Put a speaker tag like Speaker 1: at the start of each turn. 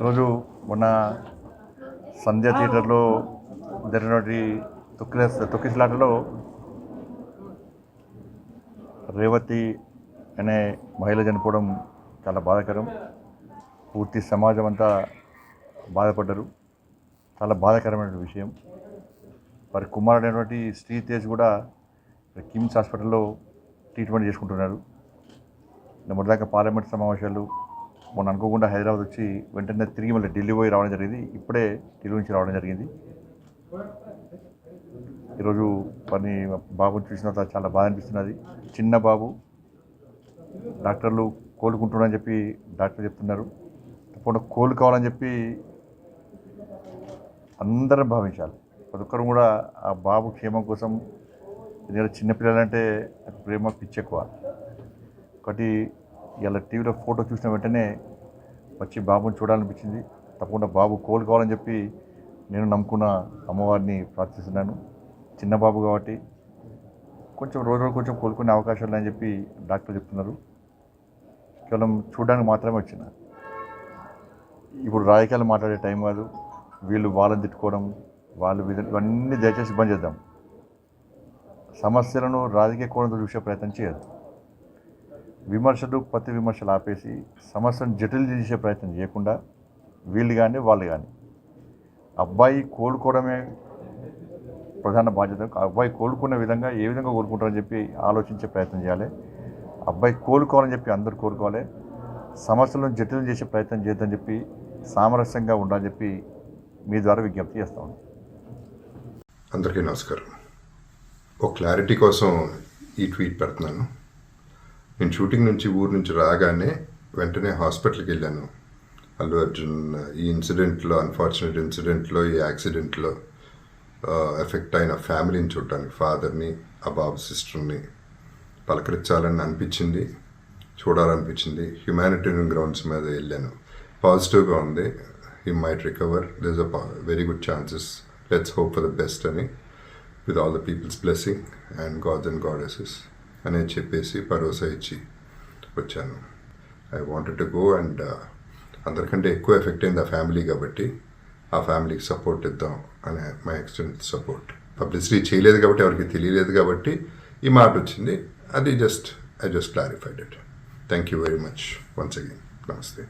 Speaker 1: ఈరోజు మొన్న సంధ్య థియేటర్లో జరిగినటువంటి తొక్కిసలాటలో రేవతి అనే మహిళ చనిపోవడం చాలా బాధాకరం. పూర్తి సమాజం అంతా బాధపడ్డారు. చాలా బాధాకరమైన విషయం. వారి కుమారుడైనటువంటి శ్రీతేజ్ కూడా కిమ్స్ హాస్పిటల్లో ట్రీట్మెంట్ చేసుకుంటున్నారు. మొదటిదాకా పార్లమెంట్ సమావేశాలు మొన్న అనుకోకుండా హైదరాబాద్ వచ్చి వెంటనే తిరిగి మళ్ళీ ఢిల్లీ పోయి రావడం జరిగింది. ఇప్పుడే ఢిల్లీ నుంచి రావడం జరిగింది. ఈరోజు వారిని బాబుని చూసిన తర్వాత చాలా బాధ అనిపిస్తున్నది. చిన్న బాబు, డాక్టర్లు కోలుకుంటున్నారని చెప్పి డాక్టర్ చెప్తున్నారు. తప్పకుండా కోలుకోవాలని చెప్పి అందరం భావించాలి. ప్రతి ఒక్కరు కూడా ఆ బాబు క్షేమం కోసం, ఎందుకంటే చిన్నపిల్లలంటే ప్రేమ పిచ్చి ఎక్కువ. ఒకటి ఇలా టీవీలో ఫోటో చూసిన వెంటనే వచ్చి బాబుని చూడాలనిపించింది. తప్పకుండా బాబు కోలుకోవాలని చెప్పి నేను నమ్ముకున్న అమ్మవారిని ప్రార్థిస్తున్నాను. చిన్న బాబు కాబట్టి కొంచెం రోజు కొంచెం కోలుకునే అవకాశాలు ఉన్నాయని చెప్పి డాక్టర్ చెప్తున్నారు. కేవలం చూడడానికి మాత్రమే వచ్చిన. ఇప్పుడు రాజకీయాలు మాట్లాడే టైం కాదు. వీళ్ళు వాళ్ళని తిట్టుకోవడం, ఇవన్నీ దయచేసి బంద్ చేద్దాం. సమస్యలను రాజకీయ కోణంతో చూసే ప్రయత్నం చేయద్దు. ప్రతి విమర్శలు ఆపేసి సమస్యను జటిల్ చేసే ప్రయత్నం చేయకుండా వీళ్ళు కానీ వాళ్ళు కానీ అబ్బాయి కోలుకోవడమే ప్రధాన బాధ్యత. అబ్బాయి కోలుకునే విధంగా ఏ విధంగా కోలుకుంటారని చెప్పి ఆలోచించే ప్రయత్నం చేయాలి. అబ్బాయి కోలుకోవాలని చెప్పి అందరూ కోరుకోవాలి. సమస్యలను జటిలం చేసే ప్రయత్నం చేద్దని చెప్పి సామరస్యంగా ఉండాలని చెప్పి మీ ద్వారా విజ్ఞప్తి చేస్తాను.
Speaker 2: అందరికీ నమస్కారం. ఒక క్లారిటీ కోసం ఈ ట్వీట్ పెడుతున్నాను. నేను షూటింగ్ నుంచి ఊరు నుంచి రాగానే వెంటనే హాస్పిటల్కి వెళ్ళాను. అల్లు అర్జున్ ఈ ఇన్సిడెంట్లో, అన్ఫార్చునేట్ ఇన్సిడెంట్లో, ఈ యాక్సిడెంట్లో ఎఫెక్ట్ అయిన ఫ్యామిలీని చూడటానికి, ఫాదర్ని, ఆ బాబు సిస్టర్ని పలకరించాలని అనిపించింది, చూడాలనిపించింది. హ్యుమానిటేరియన్ గ్రౌండ్స్ మీద వెళ్ళాను. పాజిటివ్గా ఉంది. He might recover. There is a very good chances. Let's hope for the best అని, with all the peoples blessing and gods and goddesses అని చెప్పేసి భరోసా ఇచ్చి వచ్చాను. I wanted to go and అందరికంటే ఎక్కువ ఎఫెక్ట్ అయింది ఆ ఫ్యామిలీ కాబట్టి ఆ ఫ్యామిలీకి సపోర్ట్ ఇద్దాం అనే మై ఎక్స్టెంట్ సపోర్ట్. పబ్లిసిటీ చేయలేదు కాబట్టి, ఎవరికి తెలియలేదు కాబట్టి ఈ మాట వచ్చింది. అది I just clarified it. Thank you very much once again. నమస్తే.